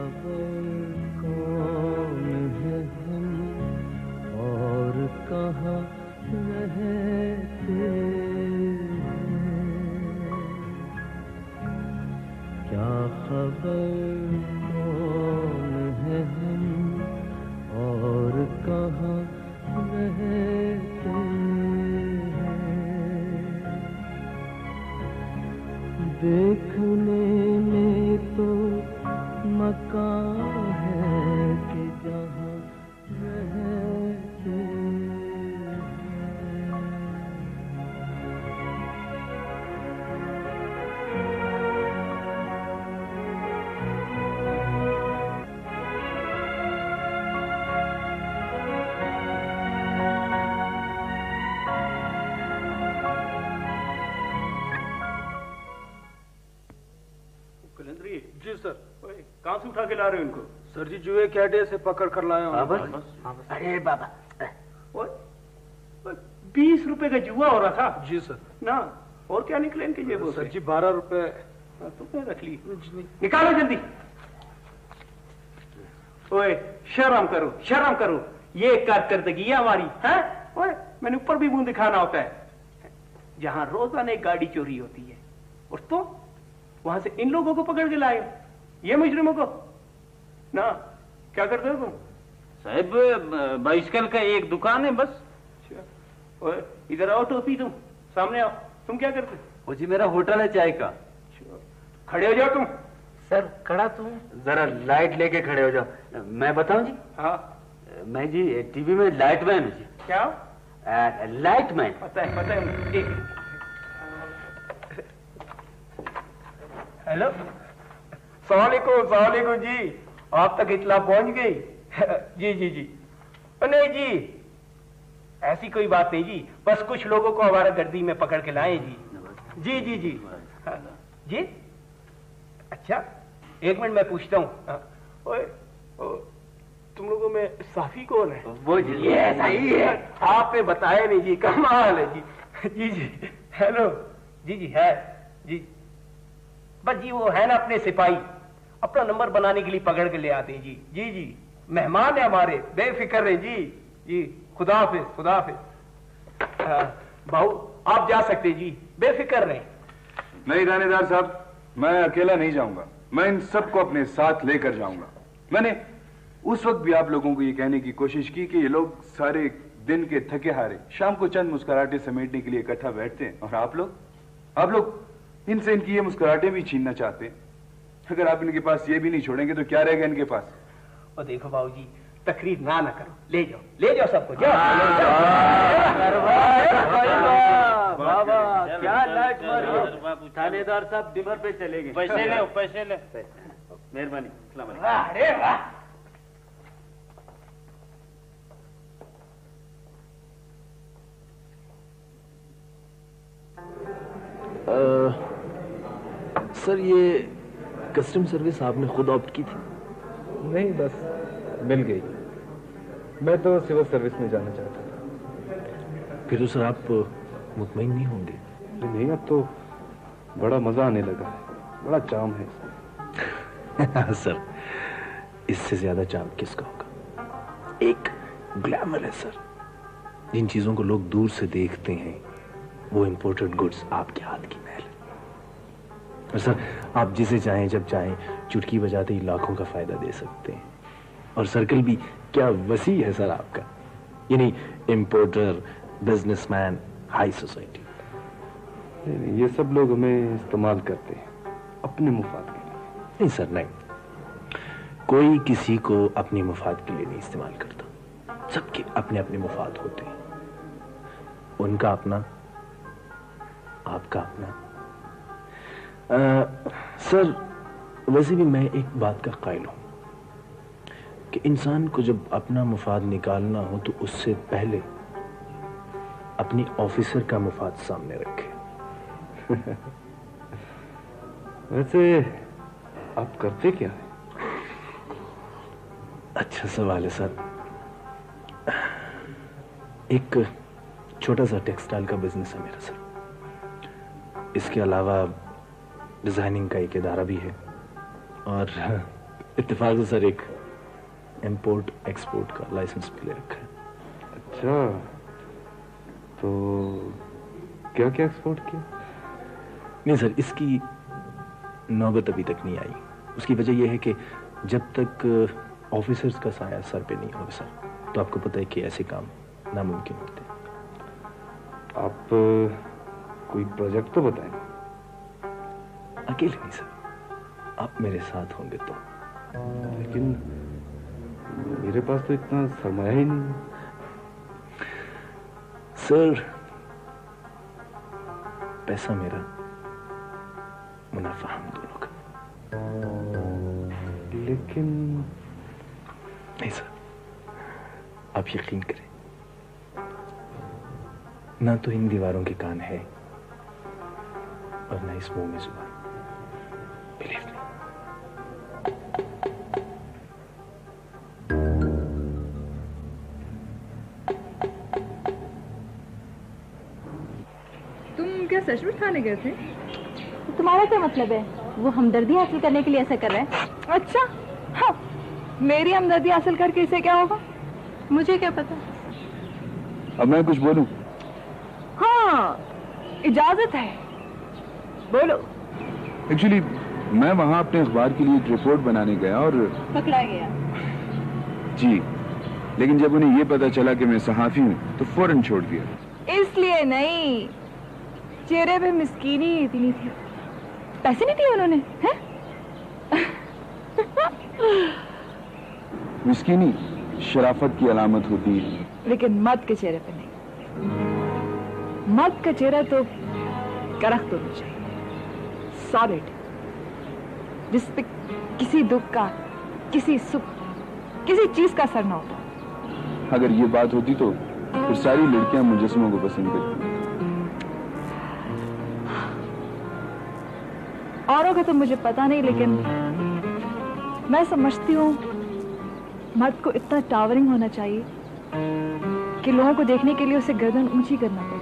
खबर कौन है हम और कहाँ रहते हैं, क्या खबर कौन है हम और कहाँ रहते हैं। देखने में तो मकान है कि जहाँ रहते कलंदरी। जी सर। कहाँ से उठा के ला रहे हो इनको? सर जी जुए के अड्डे से पकड़ कर लाया हूँ। अरे बाबा 20 रुपए का जुआ हो रहा था। जी सर। ना और क्या निकले इनके जेबों से? सर जी 12 रुपए तुमने रख ली। निकालो जल्दी। ओए शर्म करो, शर्म करो, ये कारकर्दगी है हमारी है। ओए मैंने ऊपर भी मुंह दिखाना होता है, जहां रोजाना एक गाड़ी चोरी होती है और तो वहां से इन लोगों को पकड़ के लाए, ये मुजरिमों को ना। क्या करते हो तुम? साहब बाइसिकल का एक दुकान है बस। ओए इधर आओ टोपी, तुम सामने आओ। तुम क्या करते? वो जी मेरा होटल है चाय का। खड़े हो जाओ तुम। सर खड़ा तुम जरा लाइट लेके खड़े हो जाओ। मैं बताऊं जी? हाँ मैं जी टीवी में लाइटमैन हूँ जी। क्या? लाइटमैन। पता है पता है। हेलो सलामकुम जी, आप तक इतला पहुंच गई? जी जी जी। नहीं जी ऐसी कोई बात नहीं जी, बस कुछ लोगों को हमारा गर्दी में पकड़ के लाए जी। जी जी जी। हाँ, जी अच्छा एक मिनट मैं पूछता हूँ। तुम लोगों में साफी कौन है? वो जी ये सही है, आपने बताया नहीं जी, कमाल है जी। जी जी हेलो जी जी है जी। बस जी वो है ना अपने सिपाही, अपना नंबर बनाने के लिए पकड़ के ले आते हैं जी। जी जी मेहमान है हमारे, बेफिक्र है जी। जी खुदा हाफिज, खुदा हाफिज। भाऊ आप जा सकते जी, बेफिक्र रहे। नहीं थानेदार साहब, मैं अकेला नहीं जाऊंगा, मैं इन सबको अपने साथ लेकर जाऊंगा। मैंने उस वक्त भी आप लोगों को ये कहने की कोशिश की कि ये लोग सारे दिन के थके हारे शाम को चंद मुस्कुराहटें समेटने के लिए इकट्ठा बैठते हैं, और आप लोग इनसे इनकी ये मुस्कुराहटें भी छीनना चाहते हैं। अगर आप इनके पास ये भी नहीं छोड़ेंगे तो क्या रहेगा इनके पास? और देखो बाबूजी तकरीर ना करो, ले जाओ सबको, जाओ। बाबा क्या लाइट मारी हो। थानेदार साहब डिनर पे चलेंगे। पैसे ले मेहरबानी। अरे वाह। सर ये कस्टम सर्विस आपने खुद ऑप्ट की थी? नहीं बस मिल गई, मैं तो सिविल सर्विस में जाना चाहता था। फिर तो सर आप मुतमईन नहीं होंगे? नहीं अब तो बड़ा मजा आने लगा है, बड़ा चाम है। सर इससे ज्यादा चाम किसका होगा? एक ग्लैमर है सर, जिन चीजों को लोग दूर से देखते हैं वो इंपोर्टेड गुड्स आपके हाथ की महल है। और सर आप जिसे चाहें जब चाहें चुटकी बजाते ही लाखों का फायदा दे सकते हैं, और सर्कल भी क्या वसी है सर आपका, यानी इंपोर्टर, बिजनेसमैन, हाई सोसाइटी। ये सब लोग हमें इस्तेमाल करते हैं अपने मुफाद के लिए। नहीं सर नहीं, कोई किसी को अपने मुफाद के लिए नहीं इस्तेमाल करता, सबके अपने अपने मुफाद होते हैं, उनका अपना, आपका अपना। सर वैसे भी मैं एक बात का कायल हूं कि इंसान को जब अपना मुफाद निकालना हो तो उससे पहले अपनी ऑफिसर का मुफाद सामने रखे। वैसे आप करते क्या है? अच्छा सवाल है सर। एक छोटा सा टेक्सटाइल का बिजनेस है मेरा सर, इसके अलावा डिजाइनिंग का एक इदारा भी है, और इत्तेफाक से सर एक इंपोर्ट एक्सपोर्ट का लाइसेंस भी ले रखा है। अच्छा, तो क्या क्या एक्सपोर्ट किया? नहीं सर, इसकी नौबत अभी तक नहीं आई। उसकी वजह यह है कि जब तक ऑफिसर्स का साया सर पे नहीं होगा सर, तो आपको पता है कि ऐसे काम नामुमकिन होते हैं। आप कोई प्रोजेक्ट तो बताएं। अकेले नहीं सर, आप मेरे साथ होंगे तो। लेकिन मेरे पास तो इतना सरमाया ही नहीं है। सर, पैसा मेरा, मुनाफा हम दोनों का। लेकिन नहीं सर, आप यकीन करें, ना तो इन दीवारों के कान है और ना इस मुंह में जुबान। Believe me. तुम क्या सचमुच खाने गए थे? तुम्हारा क्या मतलब है? वो हमदर्दी हासिल करने के लिए ऐसा कर रहा है? अच्छा, हाँ, मेरी हमदर्दी हासिल करके इसे क्या होगा? मुझे क्या पता। अब मैं कुछ बोलूं? हाँ, इजाजत है, बोलो। एक्चुअली मैं वहां अपने अखबार के लिए एक रिपोर्ट बनाने गया और पकड़ा गया। जी, लेकिन जब उन्हें यह पता चला कि मैं सहाफी हूं तो फौरन छोड़ दिया। इसलिए नहीं, चेहरे पे मिस्कीनी इतनी थी। पैसे नहीं दिए उन्होंने, हैं? मिस्कीनी शराफत की अलामत होती है, लेकिन मर्द के चेहरे पे नहीं। मर्द का चेहरा तो करख्त होना चाहिए, सॉलिड, जिस पे किसी दुख का, किसी सुख, किसी चीज का असर ना होता। अगर ये बात होती तो फिर सारी लड़कियां मुजस्समों को पसंद करती। औरों का तो मुझे पता नहीं, लेकिन मैं समझती हूँ मर्द को इतना टावरिंग होना चाहिए कि लोगों को देखने के लिए उसे गर्दन ऊंची करना पड़े।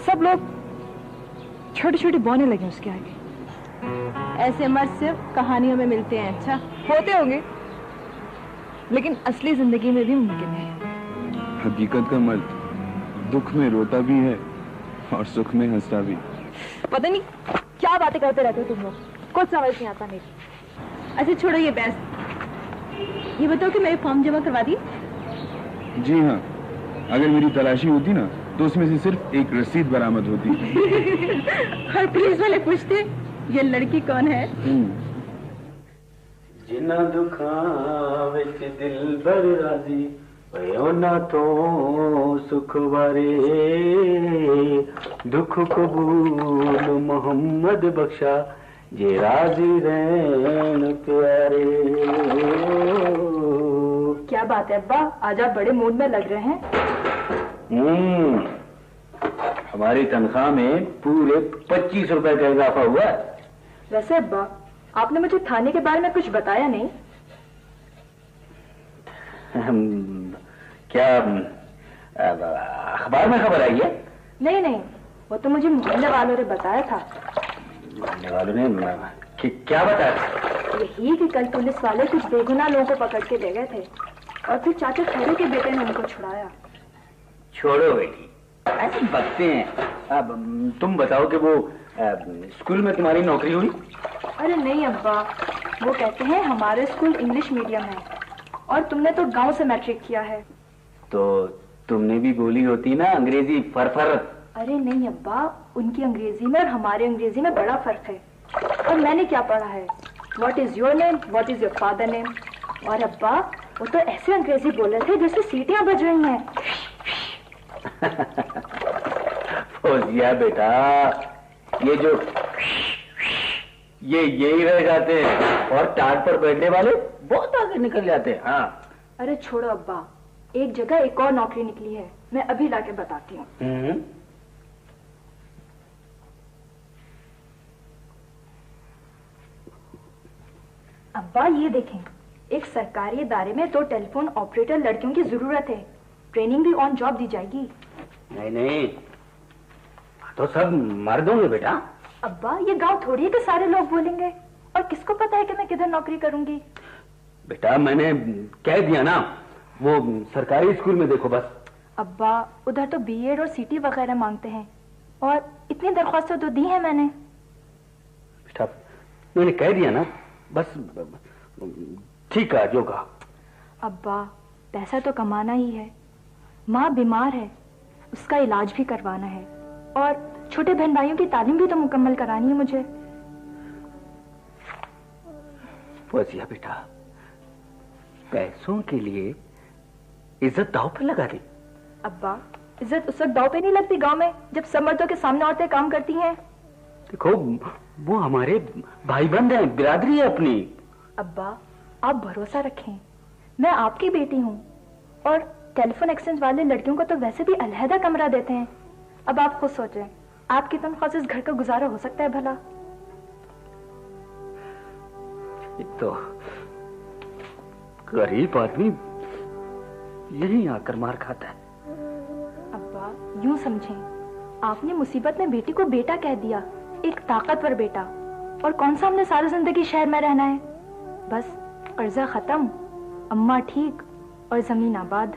सब लोग छोटे छोटे बौने लगे उसके आगे। ऐसे मर्द सिर्फ कहानियों में मिलते हैं। अच्छा, होते होंगे, लेकिन असली जिंदगी में भी मुमकिन है। हकीकत का मर्द दुख में रोता भी है और सुख में हंसता भी। पता नहीं क्या बातें करते रहते हो तुम लोग, कुछ समझ नहीं आता मेरी। अच्छा छोड़ो ये बहस, ये बताओ कि मेरे फॉर्म जमा करवा दी? जी हाँ, अगर मेरी तलाशी होती ना तो उसमें से सिर्फ एक रसीद बरामद होती। और पुलिस वाले पूछते ये लड़की कौन है? जिना दुखां विच दिल भर राजी भयो ना तो सुख वारे, दुख कबूल मोहम्मद बख्शा जे राजी रहन प्यारे। क्या बात है अब्बा, आज आप बड़े मूड में लग रहे हैं। हमारी तनख्वाह में पूरे 25 रुपए का इजाफा हुआ। वैसे अब्बा, आपने मुझे थाने के बारे में कुछ बताया नहीं। क्या अखबार में खबर आई है? नहीं नहीं, वो तो मुझे मोहल्ले वालों ने बताया था। मोहल्ले वालों ने क्या बताया? यही कि कल पुलिस वाले कुछ बेगुनाह लोगों को पकड़ के ले गए थे और फिर चाचा खैरू के बेटे ने उनको छुड़ाया। छोड़ो बेटी, ऐसे बकते हैं। अब तुम बताओ कि वो स्कूल में तुम्हारी नौकरी हुई? अरे नहीं अब्बा, वो कहते हैं हमारे स्कूल इंग्लिश मीडियम है और तुमने तो गांव से मैट्रिक किया है। तो तुमने भी बोली होती ना अंग्रेजी फरफर। अरे नहीं अब्बा, उनकी अंग्रेजी में और हमारी अंग्रेजी में बड़ा फर्क है। और मैंने क्या पढ़ा है, what is your name, what is your father name. और अब्बा, वो तो ऐसे अंग्रेजी बोल रहे थे जैसे सीटियां बज रही हैं। फौजिया बेटा, ये जो यही रह जाते हैं और टाट पर बैठने वाले बहुत आगे निकल जाते हैं। हाँ, अरे छोड़ो अब्बा, एक जगह एक और नौकरी निकली है, मैं अभी लाके बताती हूँ। अब्बा ये देखें, एक सरकारी इदारे में 2 टेलीफोन ऑपरेटर लड़कियों की जरूरत है। ट्रेनिंग भी ऑन जॉब दी जाएगी। नहीं नहीं, तो सब मर्द होंगे बेटा। अब्बा, ये गांव थोड़ी है कि सारे लोग बोलेंगे। और और किसको पता है कि मैं किधर नौकरी करूंगी? बेटा मैंने कह दिया ना, वो सरकारी स्कूल में देखो बस। अब्बा उधर तो बीएड और सीटी वगैरह मांगते हैं, और इतनी दरख्वास्तें तो दी हैं मैंने। बेटा मैंने कह दिया ना, बस ठीक है जो कहा। अब्बा पैसा तो कमाना ही है, माँ बीमार है, उसका इलाज भी करवाना है, और छोटे बहन भाइयों की तालीम भी तो मुकम्मल करानी है मुझे। वजिया बेटा, पैसों के लिए इज्जत दांव पर लगा दी। अब्बा इज्जत उस वक्त दांव पे नहीं लगती गांव में जब सब मर्दों के सामने औरतें काम करती हैं। देखो वो हमारे भाई बंद हैं, बिरादरी है अपनी। अब्बा आप भरोसा रखें, मैं आपकी बेटी हूँ, और टेलीफोन एक्सचेंज वाले लड़कियों को तो वैसे भी अलहदा कमरा देते हैं। अब आप खुद सोचें, आपकी तनख्वाह से इस घर का गुजारा हो सकता है भला? एक तो गरीब आदमी यहीं आकर मार खाता है। अब्बा यूं समझें, आपने मुसीबत में बेटी को बेटा कह दिया, एक ताकतवर बेटा, और कौन सा हमने सारी जिंदगी शहर में रहना है? बस कर्जा खत्म, अम्मा ठीक और जमीन आबाद।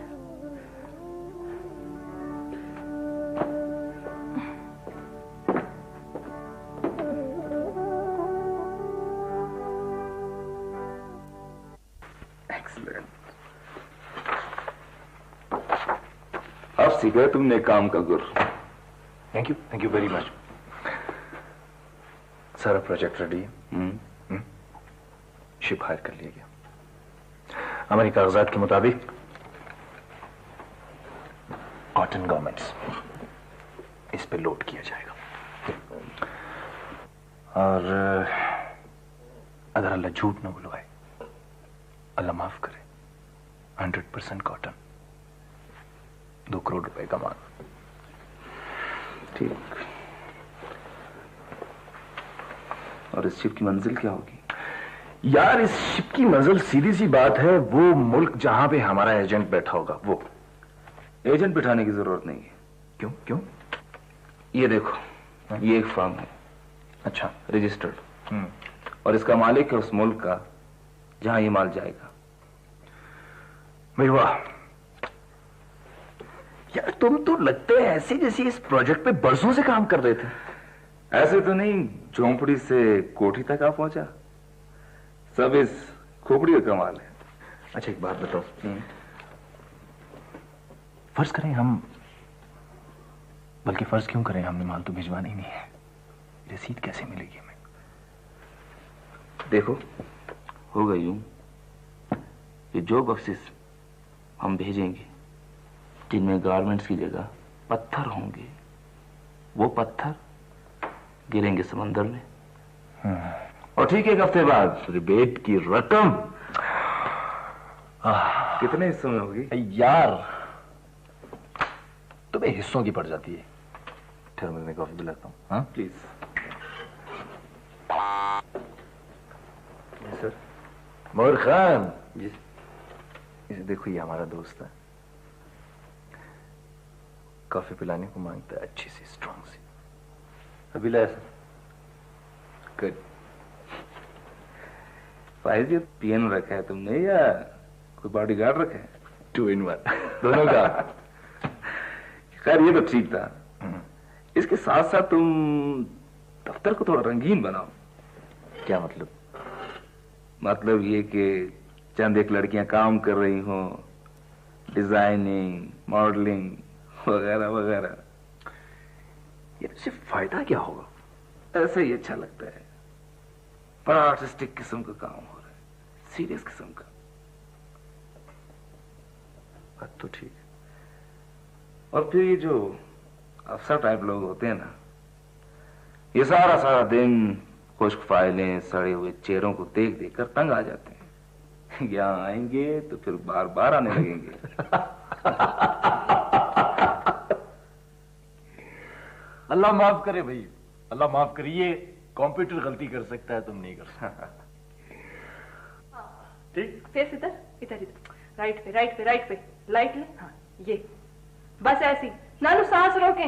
अब सीख गए तुमने काम का गुर। Thank you very much. सारा प्रोजेक्ट रेडी है, शिप हायर कर लिया गया, हमारी कागजात के मुताबिक कॉटन गारमेंट्स इस पे लोड किया जाएगा, और अगर अल्लाह झूठ न बुलवाए, अल्लाह माफ करे, 100% कॉटन, 2 करोड़ रुपए का माल। ठीक, और इस शिप की मंजिल क्या होगी? यार इस शिप की मंजिल सीधी सी बात है, वो मुल्क जहां पे हमारा एजेंट बैठा होगा वो। एजेंट बिठाने की जरूरत नहीं है। क्यों क्यों? ये देखो, ये एक फर्म है, अच्छा, रजिस्टर्ड, और इसका मालिक है उस मुल्क का जहां ये माल जाएगा। भाई वाह यार, तुम तो लगते हैं ऐसे जैसे इस प्रोजेक्ट पे बरसों से काम कर रहे थे। ऐसे तो नहीं, झोंपड़ी से कोठी तक आ पहुंचा, सब इस खोपड़ी का कमाल है। अच्छा एक बात बताओ, फर्ज करें हम, बल्कि फर्ज क्यों करें, हमने माल तो भिजवाना ही नहीं है, रसीद कैसे मिलेगी हमें? देखो होगा यूं कि जो बख्शिश हम भेजेंगे जिनमें गारमेंट्स की जगह पत्थर होंगे, वो पत्थर गिरेंगे समंदर में, और ठीक 1 हफ्ते बाद रिबेट की रकम कितने हिस्सों में होगी? यार तुम्हें हिस्सों की पड़ जाती है। ठहर मैं कॉफी पिलाता हूँ। हाँ प्लीज। सर मोर खान जी, इसे देखो, ये हमारा दोस्त है, कॉफी पिलाने को मांगता है, अच्छी सी स्ट्रांग सी। अभिलाष, गुड। फाइज ये पियानो रखा है तुमने या कोई बॉडीगार्ड रखा है? 2 in 1 दोनों का। खैर ये तो ठीक था, इसके साथ साथ तुम दफ्तर को थोड़ा रंगीन बनाओ। क्या मतलब? मतलब ये कि चंद एक लड़कियां काम कर रही हो, डिजाइनिंग, मॉडलिंग वगैरह वगैरह। ये सिर्फ फायदा क्या होगा? ऐसे ही अच्छा लगता है, बड़ा आर्टिस्टिक किस्म का काम हो रहा है, सीरियस किस्म का। बात तो ठीक है। और फिर ये जो अफसर टाइप लोग होते हैं ना, ये सारा सारा दिन खुश्क फाइलें, सड़े हुए चेहरों को देख देख कर तंग आ जाते हैं। यहाँ आएंगे तो फिर बार बार आने लगेंगे। अल्लाह माफ करे भाई, अल्लाह माफ करे, ये कंप्यूटर गलती कर सकता है, तुम नहीं कर सकता। ठीक, फेस इधर इधर इधर, राइट पे राइट पे राइट पे, लाइट ले, हाँ ये बस ऐसी। नानू सांस रोके,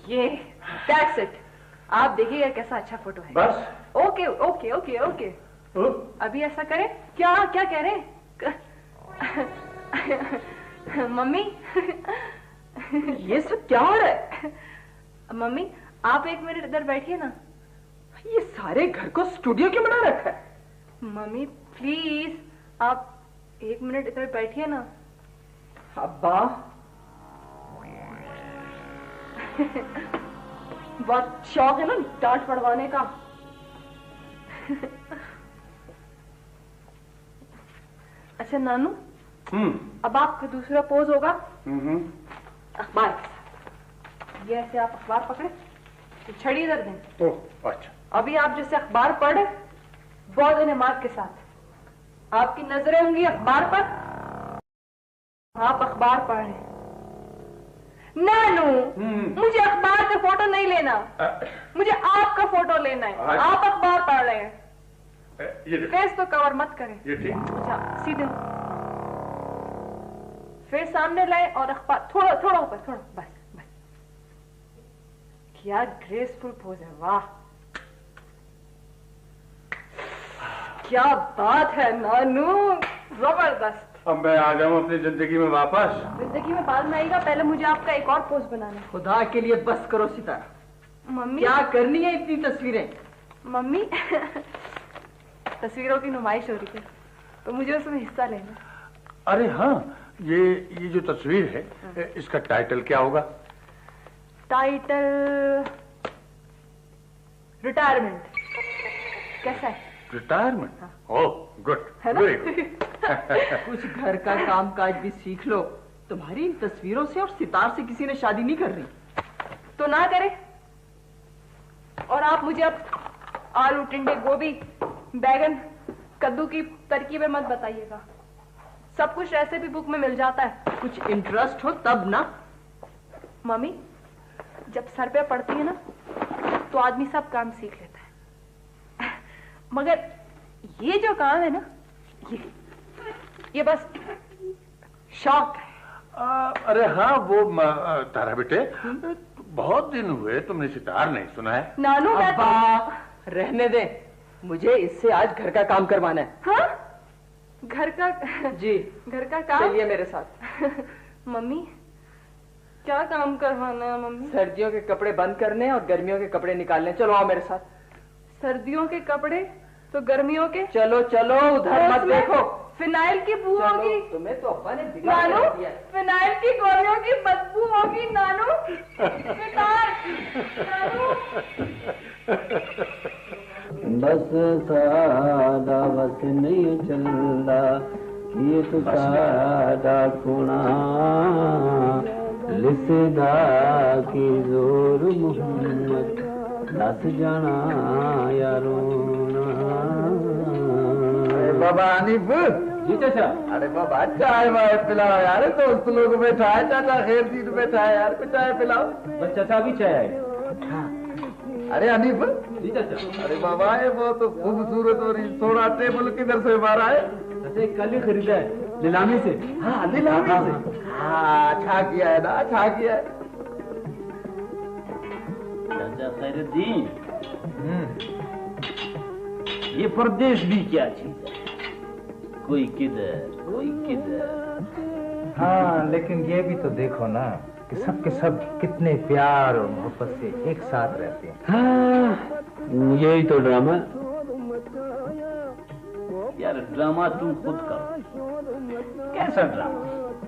ये दैट्स इट। आप देखिएगा कैसा अच्छा फोटो है। बस ओके ओके ओके ओके। अभी ऐसा करें। क्या क्या कह रहे हैं? मम्मी ये सब क्या हो रहा है? मम्मी आप 1 मिनट इधर बैठिए ना। ये सारे घर को स्टूडियो क्यों बना रखा है? मम्मी प्लीज आप 1 मिनट इधर बैठिए ना। अब्बा बहुत शौक है ना डांट पड़वाने का। अच्छा नानू, अब आपका दूसरा पोज होगा अखबार। ये ऐसे आप अखबार पकड़े, छड़ी इधर दें। ओह अच्छा। अभी आप जैसे अखबार पढ़े बहुत इनेमाद के साथ, आपकी नजरें होंगी अखबार पर, आप अखबार पढ़ रहे हैं। नानू मुझे अखबार का फोटो नहीं लेना, मुझे आपका फोटो लेना है। आप अखबार पढ़ रहे हैं, फेस तो कवर मत करें। ये ठीक। अच्छा सीधे फेस सामने लाए और अखबार थोड़ा थोड़ा ऊपर, थोड़ा बस बस। क्या ग्रेसफुल पोज है, वाह क्या बात है नानू, जबरदस्त। अब मैं आ जाऊं अपनी जिंदगी में वापस? जिंदगी में बाद में आएगा, पहले मुझे आपका एक और पोज बनाना है। खुदा के लिए बस करो सितारा। मम्मी क्या करनी है इतनी तस्वीरें? मम्मी तस्वीरों की नुमाइश हो रही है तो मुझे उसमें हिस्सा लेना। अरे हाँ, ये जो तस्वीर है इसका टाइटल क्या होगा? Title retirement. कैसा है? रिटायरमेंट? ओह गुड, है ना? Very good. कुछ घर का काम काज भी सीख लो। तुम्हारी इन तस्वीरों से और सितार से किसी ने शादी नहीं कर रही तो ना करे। और आप मुझे अब आलू टिंडे गोभी बैगन कद्दू की तरकीबें मत बताइएगा, सब कुछ रेसिपी बुक में मिल जाता है। कुछ इंटरेस्ट हो तब ना। मम्मी जब सर पे पड़ती है ना तो आदमी सब काम सीख लेता है, मगर ये जो काम है ना ये बस शौक है। अरे हाँ वो तारा बेटे, बहुत दिन हुए तुमने सितार नहीं सुना है। नानू अब्बा रहने दे, मुझे इससे आज घर का काम करवाना है। हाँ? घर का? जी घर का काम। चलिए मेरे साथ। मम्मी क्या काम करवाना है मम्मी? सर्दियों के कपड़े बंद करने और गर्मियों के कपड़े निकालने। चलो आओ मेरे साथ। सर्दियों के कपड़े तो गर्मियों के? चलो चलो उधर मत देखो। फिनाइल की बू होगी। तुम्हें तो अब्बा ने नानू फिनाइल की गोलियों की बदबू होगी नानू। बस सादा बस नहीं चलदा ये तो सादा खुणा लिसदा की जोर मोहम्मद दस जाना यारोना। बाबा हनीफ जी चाचा। अरे बाबा चाय वाय पिलाओ यार, दोस्त लोग बैठा है, चाचा खेर सीट बैठा है यार, कुछ चाय पिलाओ। बस चाचा अभी चाय आए। अरे हनीफ जी चाचा। अरे बाबा ये वो तो खूबसूरत और सोना टेबल किधर से मारा है? चाचा कल ही खरीदा है नीलामी से। हाँ नीलामी से। हाँ अच्छा किया है ना, अच्छा किया है। चाचा खैरुद्दीन, ये परदेश भी क्या चीज है, कोई किधर कोई किधर। हाँ लेकिन ये भी तो देखो ना कि सब के सब कितने प्यार और मोहब्बत से एक साथ रहते हैं। हाँ यही तो ड्रामा। यार ड्रामा तुम खुद करो। कैसा ड्रामा,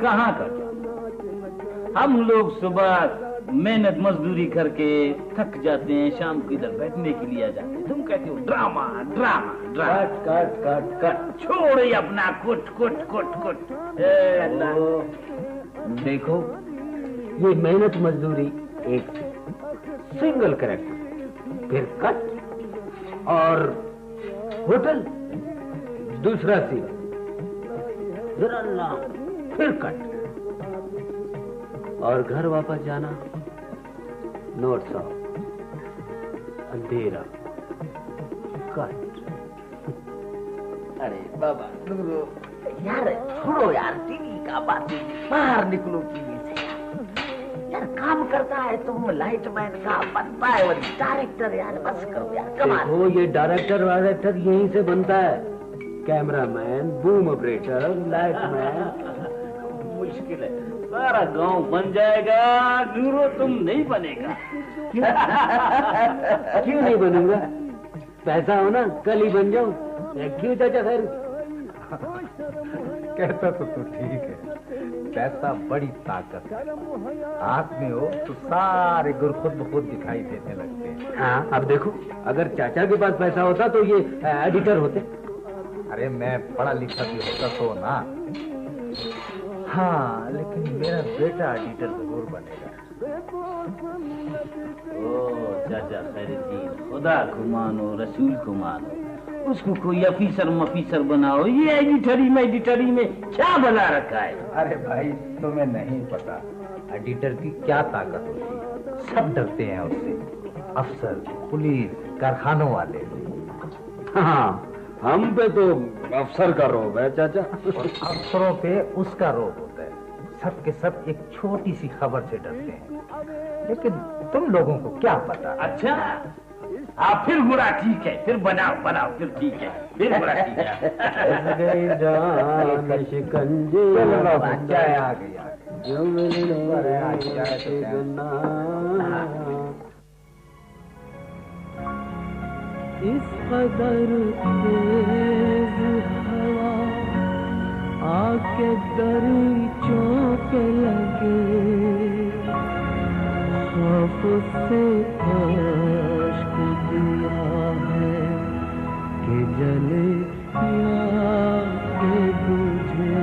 कहाँ का ड्रामा? हम लोग सुबह मेहनत मजदूरी करके थक जाते हैं, शाम को इधर बैठने के लिए आ जाते हैं, तुम कहते हो drama drama drama. Cut cut cut cut छोड़ो ये अपना कुट कुट कुट कुट। देखो ये मेहनत मजदूरी एक सिंगल कैरेक्टर, फिर कट और होटल दूसरा सीन, फिर अल्लाह, फिर कट और घर वापस जाना नोट्स ऑफ, अंधेरा, कट। अरे बाबा यार छोड़ो यार टीवी का बात, बाहर निकलो टीवी से यार काम करता है, तुम लाइटमैन का बनता है और डायरेक्टर यार, बस करो यार कमाल। देखो ये डायरेक्टर वायरेक्टर यहीं से बनता है, कैमरामैन, बूम ऑपरेटर, लाइटमैन। मुश्किल है, सारा गांव बन जाएगा, नूरो तुम नहीं बनेगा। क्यों नहीं बनूंगा? पैसा हो ना, कल ही बन जाऊं। क्यों चाचा? खैर कहता तो तू ठीक है, पैसा बड़ी ताकत है, हाथ में हो तो सारे गुर खुद ब खुद दिखाई देने लगते हैं। हाँ, अब देखो, अगर चाचा के पास पैसा होता तो ये एडिटर होते। अरे मैं पढ़ा लिखा भी होता तो ना। हाँ, लेकिन मेरा बेटा एडिटर जरूर बनेगा। ओ चाचा खैरुद्दीन, खुदा को मानो, रसूल को मानो, उसको कोई अफीसर मफीसर बनाओ। ये एडिटरी में क्या बना रखा है? अरे भाई तुम्हें नहीं पता एडिटर की क्या ताकत होती है, सब डरते हैं उससे, अफसर, पुलिस, कारखानों वाले। हाँ, हम पे तो अफसर का रोब है चाचा। और अफसरों पे उसका रोब होता है, सब के सब एक छोटी सी खबर से डरते हैं, लेकिन तुम लोगों को क्या पता। अच्छा, आप फिर बुरा ठीक है, फिर बनाओ फिर ठीक है, फिर बुरा ठीक है। चाय आ गई। इस कदर तेज हवा आके दरीचों पे लगे, खौफ से अश्क दिया है कि जले या के बुझे।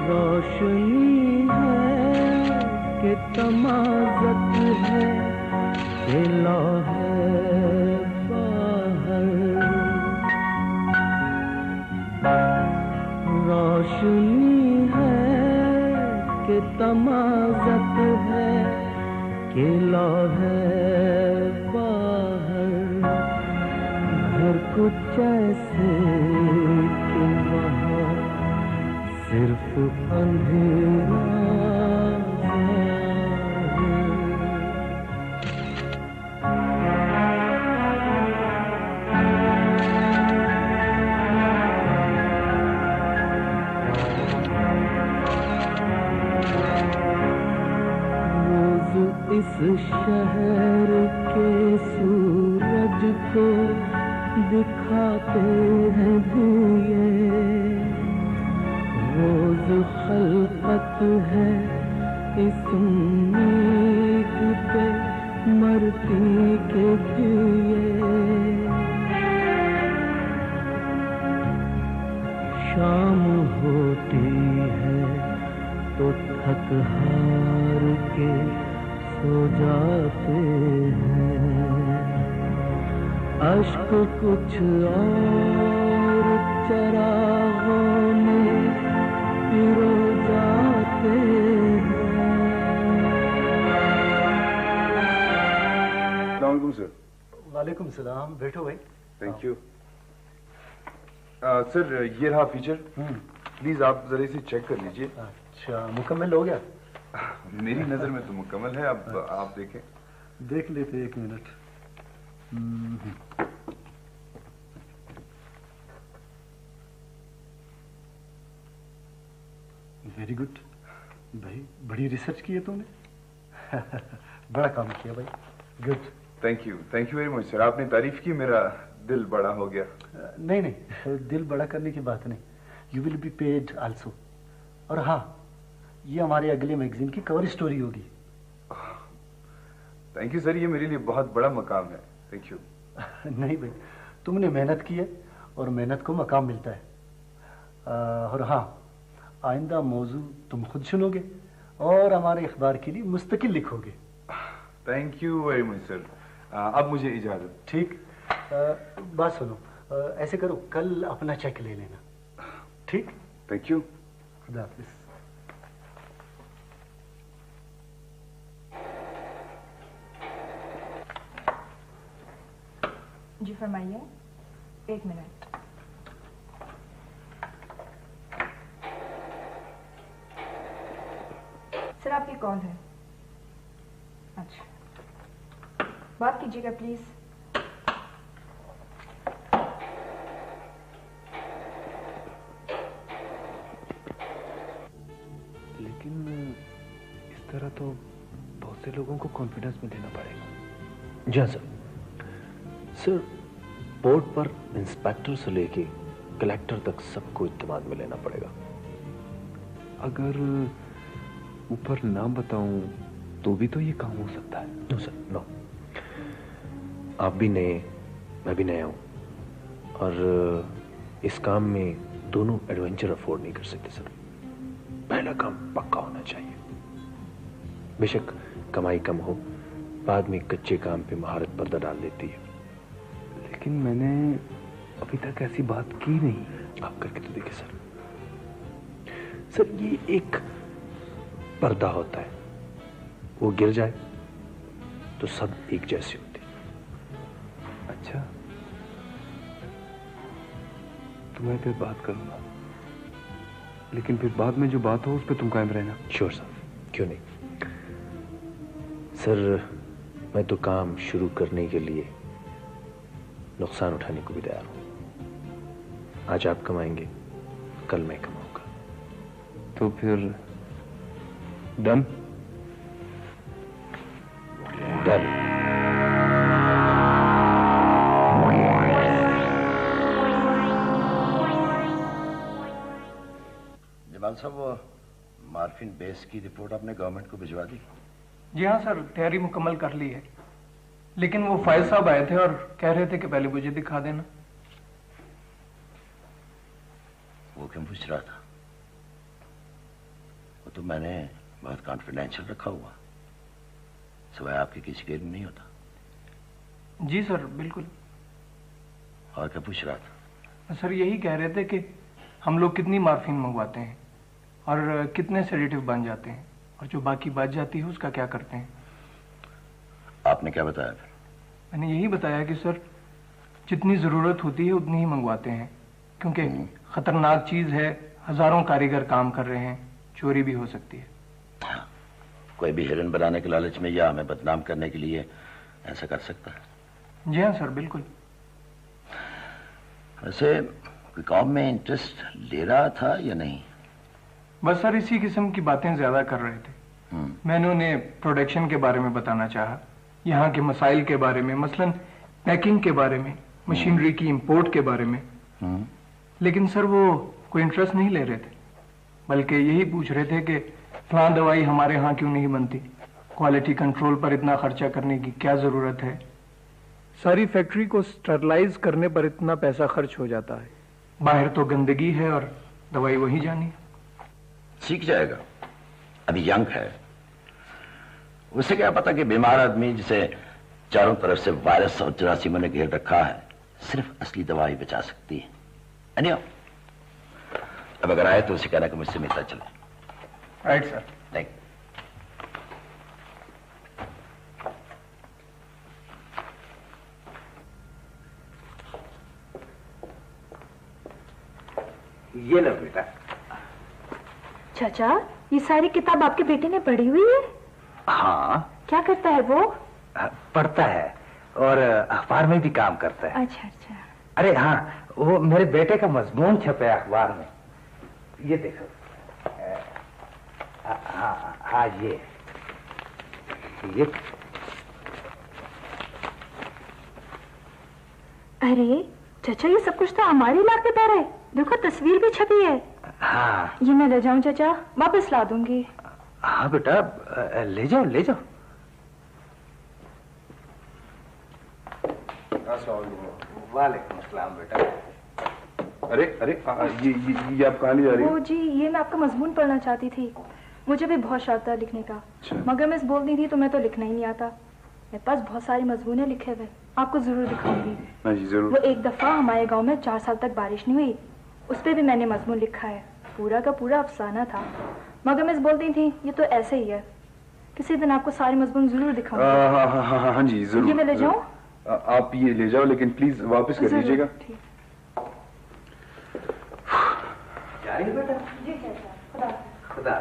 रोशनी है कि तमाज़त है, खिला है बाहर। रोशनी है कि तमाज़त है, खिला है बाहर। घर कुछ ऐसे कि वहाँ सिर्फ अंधेरा रोज इस शहर के सूरज को दिखाते हैं दिए, रोज खलकत है इस उम्मीद पे मरती के दिए। शाम होती है तो थक हार के सो जाते हैं, अश्क कुछ और चरागों में पिरो जाते हैं। अस्सलामुअलैकुम सर। वालेकुम सलाम, बैठो भाई। Thank you. सर ये रहा फीचर, प्लीज आप जरा इसे चेक कर लीजिए। अच्छा, मुकम्मल हो गया? मेरी नजर में तो मुकम्मल है, अब आप देखें। देख लेते, एक मिनट। वेरी गुड भाई, बड़ी रिसर्च की है तुमने। बड़ा काम किया भाई, good. Thank you very much sir, आपने तारीफ की, मेरा दिल बड़ा हो गया। नहीं, दिल बड़ा करने की बात नहीं, you will be paid also. और हाँ, ये हमारे अगले मैगजीन की कवर स्टोरी होगी। थैंक यू सर, ये मेरे लिए बहुत बड़ा मकाम है। Thank you. नहीं भाई, तुमने मेहनत की है और मेहनत को मकाम मिलता है। और हाँ, आइंदा मौजू तुम खुद चुनोगे और हमारे अखबार के लिए मुस्तकिल लिखोगे। Thank you very much sir. अब मुझे इजाजत। ठीक। बात सुनो, ऐसे करो, कल अपना चेक ले लेना, ठीक? Thank you. खुदा हाफिज। जी फरमाइए। 1 मिनट। सर आपकी कॉल है। अच्छा, बात कीजिएगा प्लीज। लेकिन इस तरह तो बहुत से लोगों को कॉन्फिडेंस में लेना पड़ेगा। जी हाँ सर। सर, बोर्ड पर इंस्पेक्टर से लेके कलेक्टर तक सबको इत्तेमाद में लेना पड़ेगा। अगर ऊपर नाम बताऊं तो भी तो ये काम हो सकता है। No sir, no. आप भी नए, मैं भी नया हूं, और इस काम में दोनों एडवेंचर अफोर्ड नहीं कर सकते सर। पहला काम पक्का होना चाहिए। बेशक कमाई कम हो, बाद में कच्चे काम पे महारत पर्दा डाल देती है। लेकिन मैंने अभी तक ऐसी बात की नहीं। आप करके तो देखिए सर। सर, ये एक पर्दा होता है, वो गिर जाए तो सब एक जैसी होती। अच्छा, तो मैं फिर बात करूंगा, लेकिन फिर बाद में जो बात हो उस पर तुम कायम रहना। श्योर सर, क्यों नहीं सर। मैं तो काम शुरू करने के लिए नुकसान उठाने को भी तैयार हूं। आज आप कमाएंगे, कल मैं कमाऊंगा। तो फिर डन? डन। जमाल साहब, वो मार्फिन बेस की रिपोर्ट आपने गवर्नमेंट को भिजवा दी? जी हाँ सर, तैयारी मुकम्मल कर ली है, लेकिन वो फाइल साहब आए थे और कह रहे थे कि पहले मुझे दिखा देना। वो क्यों पूछ रहा था? वो तो मैंने बहुत कॉन्फिडेंशियल रखा हुआ, सिवाय आपके किसी के नहीं होता। जी सर, बिल्कुल। और क्या पूछ रहा था? सर यही कह रहे थे कि हम लोग कितनी मार्फिन मंगवाते हैं और कितने सेडेटिव बन जाते हैं, और जो बाकी बच जाती है उसका क्या करते हैं। आपने क्या बताया फिर? मैंने यही बताया कि सर जितनी जरूरत होती है उतनी ही मंगवाते हैं, क्योंकि खतरनाक चीज है, हजारों कारीगर काम कर रहे हैं, चोरी भी हो सकती है। हाँ, कोई भी हिरन बनाने के लालच में या हमें बदनाम करने के लिए ऐसा कर सकता है। जी हाँ सर, बिल्कुल। वैसे कोई काम में इंटरेस्ट ले रहा था या नहीं? बस सर इसी किस्म की बातें ज्यादा कर रहे थे। मैंने उन्हें प्रोडक्शन के बारे में बताना चाहा, यहाँ के मसाइल के बारे में, मसलन पैकिंग के बारे में, मशीनरी की इंपोर्ट के बारे में। लेकिन सर वो कोई इंटरेस्ट नहीं ले रहे थे, बल्कि यही पूछ रहे थे कि फलां दवाई हमारे यहाँ क्यों नहीं बनती, क्वालिटी कंट्रोल पर इतना खर्चा करने की क्या जरूरत है, सारी फैक्ट्री को स्टरलाइज करने पर इतना पैसा खर्च हो जाता है, बाहर तो गंदगी है और दवाई वही जानी। सीख जाएगा, अभी यंग है, उसे क्या पता कि बीमार आदमी जिसे चारों तरफ से वायरस और जरासीमों ने घेर रखा है, सिर्फ असली दवाई बचा सकती है। अनिया, अब अगर आए तो उसे कहना कि मुझसे मिलता चले। Right sir. थैंक ये लो बेटा। चाचा, ये सारी किताब आपके बेटे ने पढ़ी हुई है? हाँ। क्या करता है वो? पढ़ता है और अखबार में भी काम करता है। अच्छा अच्छा। अरे हाँ, वो मेरे बेटे का मजमून छपे अखबार में, ये देखो। हाँ ये अरे चाचा, ये सब कुछ तो हमारे इलाके पर है, देखो तस्वीर भी छपी है। हाँ। ये मैं ले जाऊं चाचा? वापस ला दूंगी। हाँ बेटा, ले जाओ ले जाओ। वालेकुम अस्सलाम बेटा। अरे अरे ये आप कहाँ ले जा रही हो? वो जी, ये मैं आपका मजमून पढ़ना चाहती थी, मुझे भी बहुत शौक था लिखने का, मगर मिस बोल दी थी तो मैं तो लिखना ही नहीं आता। मेरे पास बहुत सारे मजमून लिखे हुए, आपको जरूर दिखाऊंगी। हाँ जी जरूर। वो एक दफा हमारे गांव में 4 साल तक बारिश नहीं हुई, उस पर भी मैंने मजमून लिखा है। पूरा का पूरा अफसाना था। मगर मिस बोलती थी ये तो ऐसे ही है। किसी दिन आपको सारे मजमून जरूर दिखाऊंगी। हाँ जी जरूर। ये मैं ले जाऊं? आप ये ले जाओ, लेकिन प्लीज वापस कर दीजिएगा। जा रही बेटा? जी चाचा। खुदा।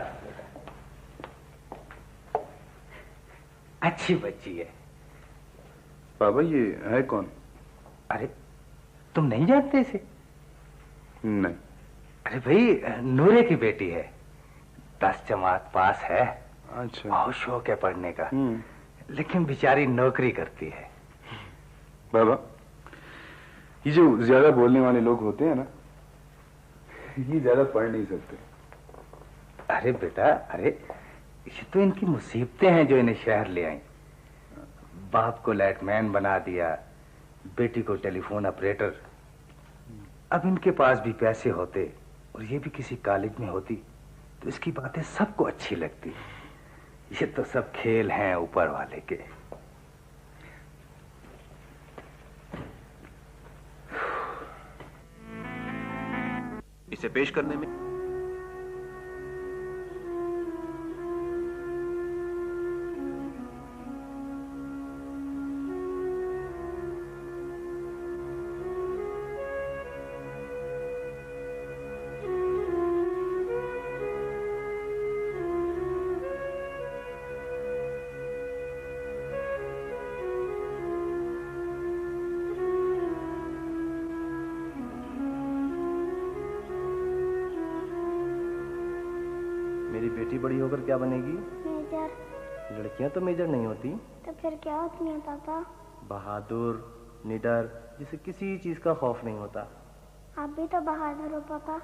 अच्छी बच्ची है। बाबा ये है कौन? अरे तुम नहीं जानते इसे? नहीं। अरे भाई नूरे की बेटी है, 10 जमात पास है। अच्छा। बहुत शौक है पढ़ने का, लेकिन बेचारी नौकरी करती है। बाबा ये जो ज्यादा बोलने वाले लोग होते हैं ना, ये ज्यादा पढ़ नहीं सकते। अरे बेटा, अरे ये तो इनकी मुसीबतें हैं जो इन्हें शहर ले आई। बाप को लाइटमैन बना दिया, बेटी को टेलीफोन ऑपरेटर। अब इनके पास भी पैसे होते और ये भी किसी कॉलेज में होती तो इसकी बातें सबको अच्छी लगती। ये तो सब खेल हैं ऊपर वाले के। इसे पेश करने में मेरी बेटी बड़ी होकर क्या बनेगी? मेजर। लड़कियां तो मेजर नहीं होती। तो फिर क्या होती हैं पापा? बहादुर, निडर, जिसे किसी चीज का खौफ नहीं होता। आप भी तो बहादुर हो पापा।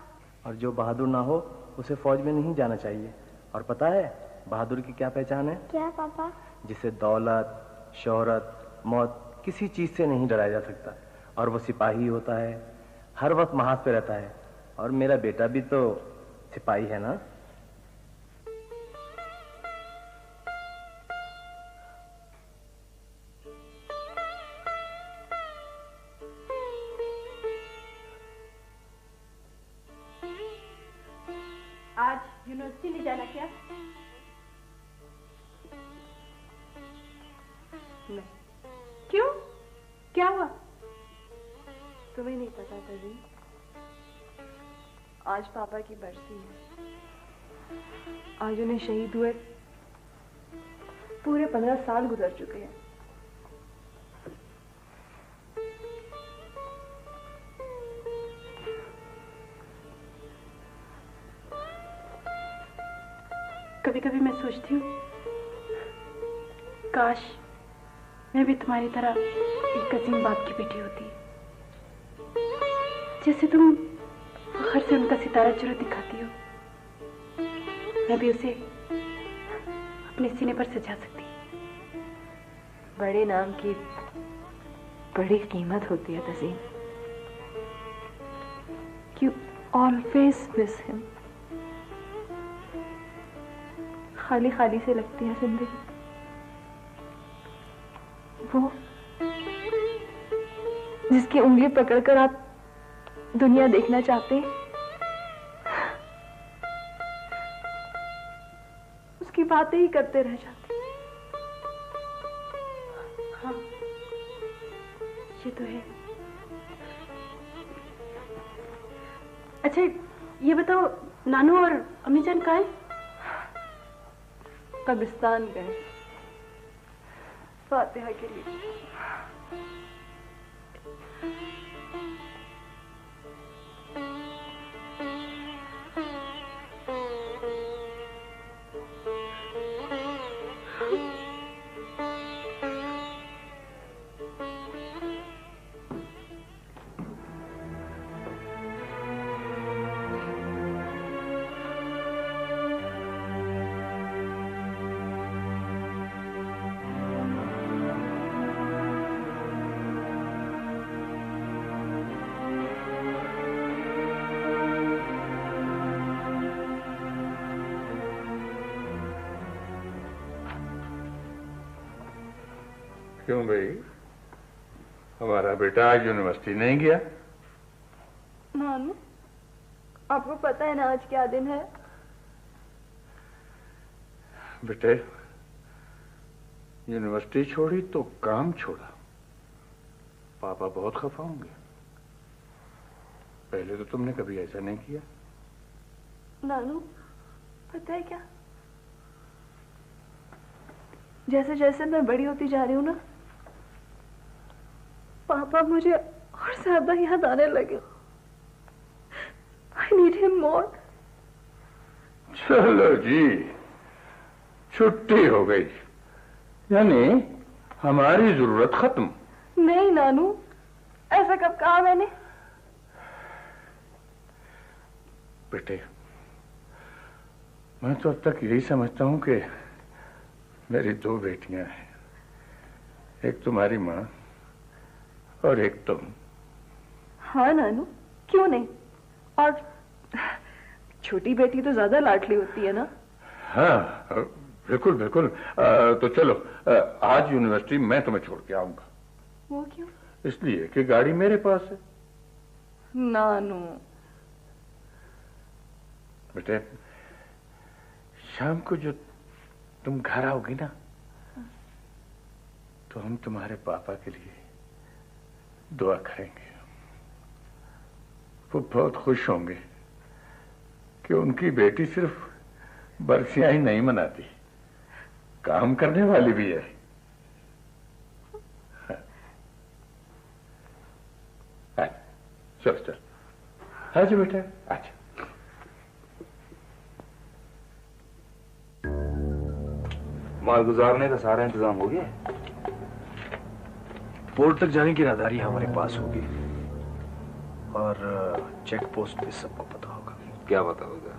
और जो बहादुर ना हो उसे फौज में नहीं जाना चाहिए। और पता है बहादुर की क्या पहचान है? क्या पापा? जिसे दौलत, शोहरत, मौत किसी चीज से नहीं डराया जा सकता। और वो सिपाही होता है, हर वक्त महाज पे रहता है। और मेरा बेटा भी तो सिपाही है ना। आज यूनिवर्सिटी नहीं जाना क्या? नहीं। क्यों? क्या हुआ? तुम्हें नहीं पता तभी। आज पापा की बरसी है। आज उन्हें शहीद हुए पूरे 15 साल गुजर चुके हैं। कभी कभी मैं सोचती हूँ काश मैं भी तुम्हारी तरह एक अजीम बाप की बेटी होती। जैसे तुम फख्र से उनका सितारा चुरा दिखाती हो, मैं भी उसे अपने सीने पर सजा सकती। बड़े नाम की बड़ी कीमत होती है तज़ीम। You always miss him। खाली खाली से लगती है जिंदगी। वो जिसकी उंगली पकड़कर आप दुनिया देखना चाहते हैं, उसकी बातें ही करते रह जाते। हाँ ये तो है। अच्छा ये बताओ, नानू और अम्मी जान कहाँ हैं? कब्रिस्तान गए फातिहा के लिए। क्यों भाई, हमारा बेटा आज यूनिवर्सिटी नहीं गया? नानू, आपको पता है ना आज क्या दिन है? बेटे, यूनिवर्सिटी छोड़ी तो काम छोड़ा। पापा बहुत खफा होंगे। पहले तो तुमने कभी ऐसा नहीं किया। नानू, पता है क्या, जैसे जैसे मैं बड़ी होती जा रही हूँ ना, पापा मुझे और ज्यादा याद आने लगे। I need him more. चलो जी, छुट्टी हो गई, यानी हमारी जरूरत खत्म। नहीं नानू, ऐसा कब कहा मैंने? बेटे, मैं तो अब तक यही समझता हूं कि मेरी दो बेटियां हैं, एक तुम्हारी माँ और एक तुम। हाँ नानू, क्यों नहीं? और छोटी बेटी तो ज्यादा लाडली होती है ना? हाँ बिल्कुल बिल्कुल। तो चलो, आज यूनिवर्सिटी मैं तुम्हें छोड़ के आऊंगा। वो क्यों? इसलिए कि गाड़ी मेरे पास है। नानू। बेटे, शाम को जो तुम घर आओगी ना, तो हम तुम्हारे पापा के लिए दुआ करेंगे। वो बहुत खुश होंगे कि उनकी बेटी सिर्फ बरसियां ही नहीं मनाती, काम करने वाली भी है। चल चल, आज बेटा आज। माल गुजारने का सारा इंतजाम हो गया? पोर्ट तक जाने की राहदारी हमारे पास होगी और चेक पोस्ट पे सबको पता होगा। क्या पता होगा?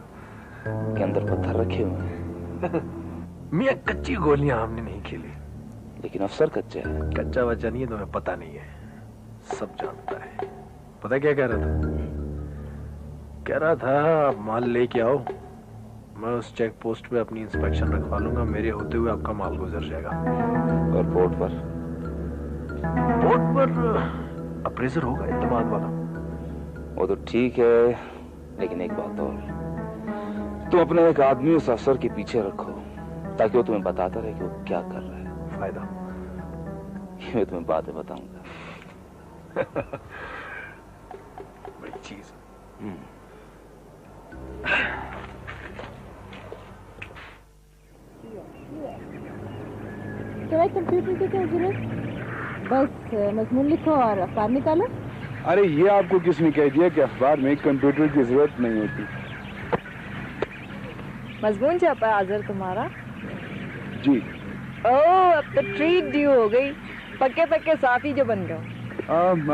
के अंदर पत्थर रखे हुए हैं। मियां, कच्ची गोलियां हमने नहीं खेली, लेकिन अफसर कच्चा है। कच्चा बच्चा नहीं है, तुम्हें पता नहीं है, सब जानता है। पता क्या कह रहा था? कह रहा था आप माल लेके आओ, मैं उस चेक पोस्ट पे अपनी इंस्पेक्शन रखवा लूंगा, मेरे होते हुए आपका माल गुजर जाएगा। और पोर्ट पर? पोर्ट पर अप्रेजर होगा इत्तेमाद वाला। वो तो ठीक है, लेकिन एक बात और, तुम अपने एक आदमी उस अफसर के पीछे रखो ताकि वो तुम्हें बताता रहे कि वो क्या कर रहा है। फायदा? ये मैं तुम्हें बातें बताऊंगा। बड़ी चीज। तुम्हें कंप्यूटर की क्या जरूरत? बस मजमून लिखो और अखबार निकालो। अरे ये आपको किसने कह दिया कि अखबार में कंप्यूटर की जरूरत नहीं होती? मजमून छापा है आजर तुम्हारा? जी। ओह, अब तो ट्रीट ड्यू हो गई, पक्के पक्के साफी जो बन गए।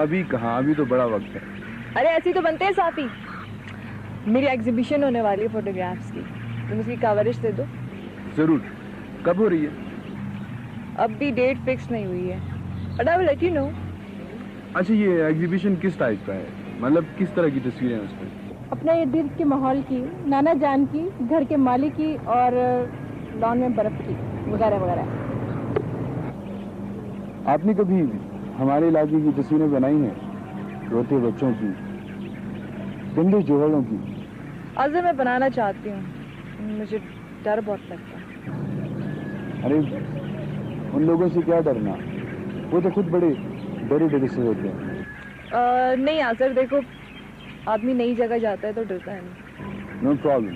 अभी कहाँ, अभी तो बड़ा वक्त है। अरे ऐसी तो बनते हैं साफी। मेरी एग्जीबिशन होने वाली है फोटोग्राफ्स की, तुम उसकी कवरेज दे दो। जरूर। कब हो रही है? अब भी डेट फिक्स नहीं हुई है, but I will let you know. अच्छा, ये एग्जीबिशन किस टाइप का है? मतलब किस तरह की तस्वीरें हैं उसमें? अपने इर्द गिर्द के माहौल की, नाना जान की, घर के माली की और लॉन में बर्फ की, वगैरह वगैरह। आपने कभी हमारे इलाके की तस्वीरें बनाई हैं? रोते बच्चों की, गंदे जोहड़ों की? अजर मैं बनाना चाहती हूँ, मुझे डर बहुत लगता है। अरे उन लोगों से क्या डरना, वो तो खुद बड़े डरे डरे से होते हैं। नहीं आजर, देखो आदमी नई जगह जाता है तो डरता है नहीं। नो प्रॉब्लम,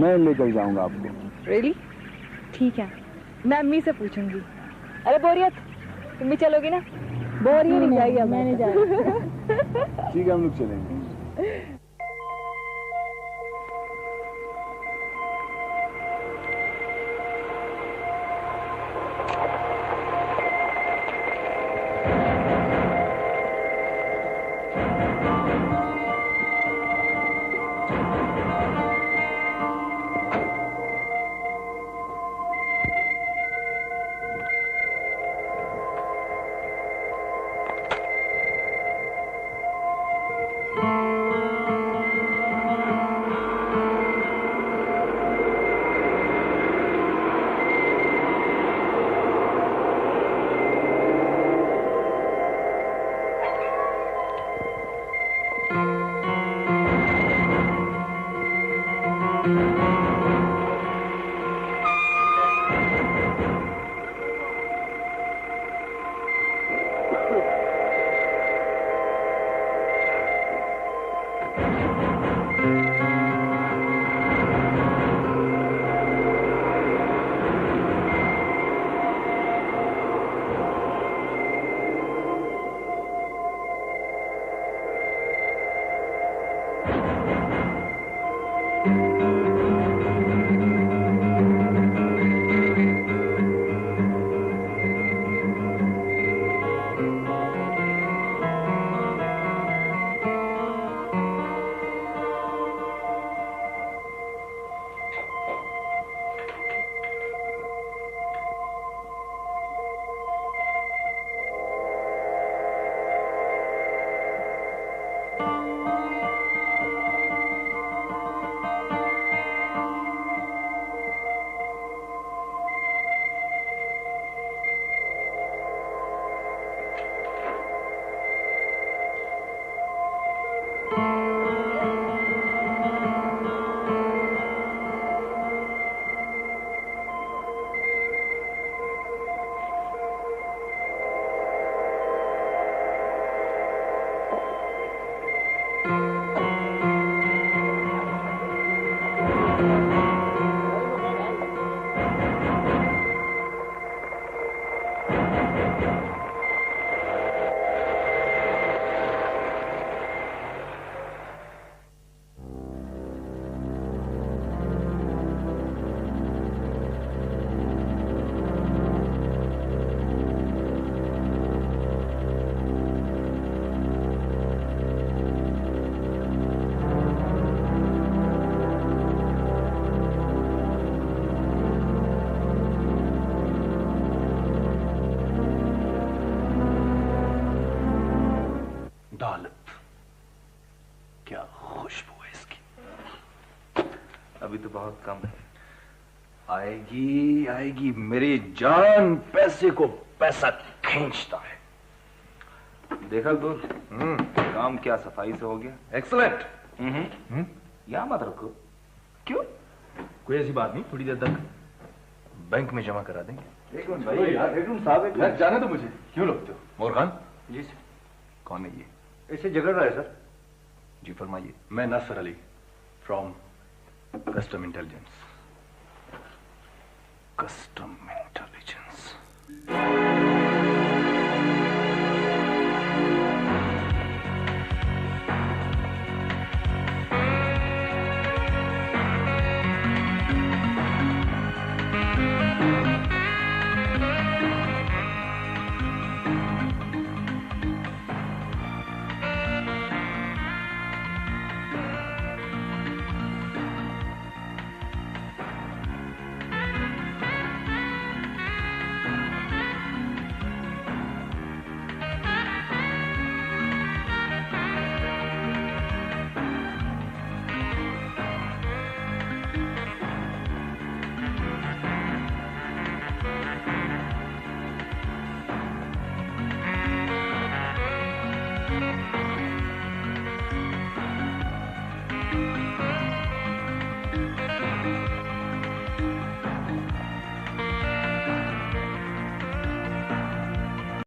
मैं लेकर जाऊंगा आपको। रियली? ठीक है, मैं अम्मी से पूछूंगी। अरे बोरियत, तुम भी चलोगी ना? बोरियत नहीं जाएगी, मैं नहीं जाएगी। ठीक है, हम लोग चलेंगे। बहुत कम है। आएगी आएगी मेरी जान, पैसे को पैसा खींचता है। देखा दूर काम क्या सफाई से हो गया। एक्सलेंट। यहाँ मत रखो। क्यों? कोई ऐसी बात नहीं, थोड़ी देर तक बैंक में जमा करा देंगे। एक मिनट भाई, एक मिनट साहब, यार जाने तो मुझे। क्यों लोग हो? मोरखान जी सर। कौन है ये? ऐसे झगड़ रहा है सर। जी फरमाइए। मैं Nasar Ali from custom intelligence. Custom intelligence.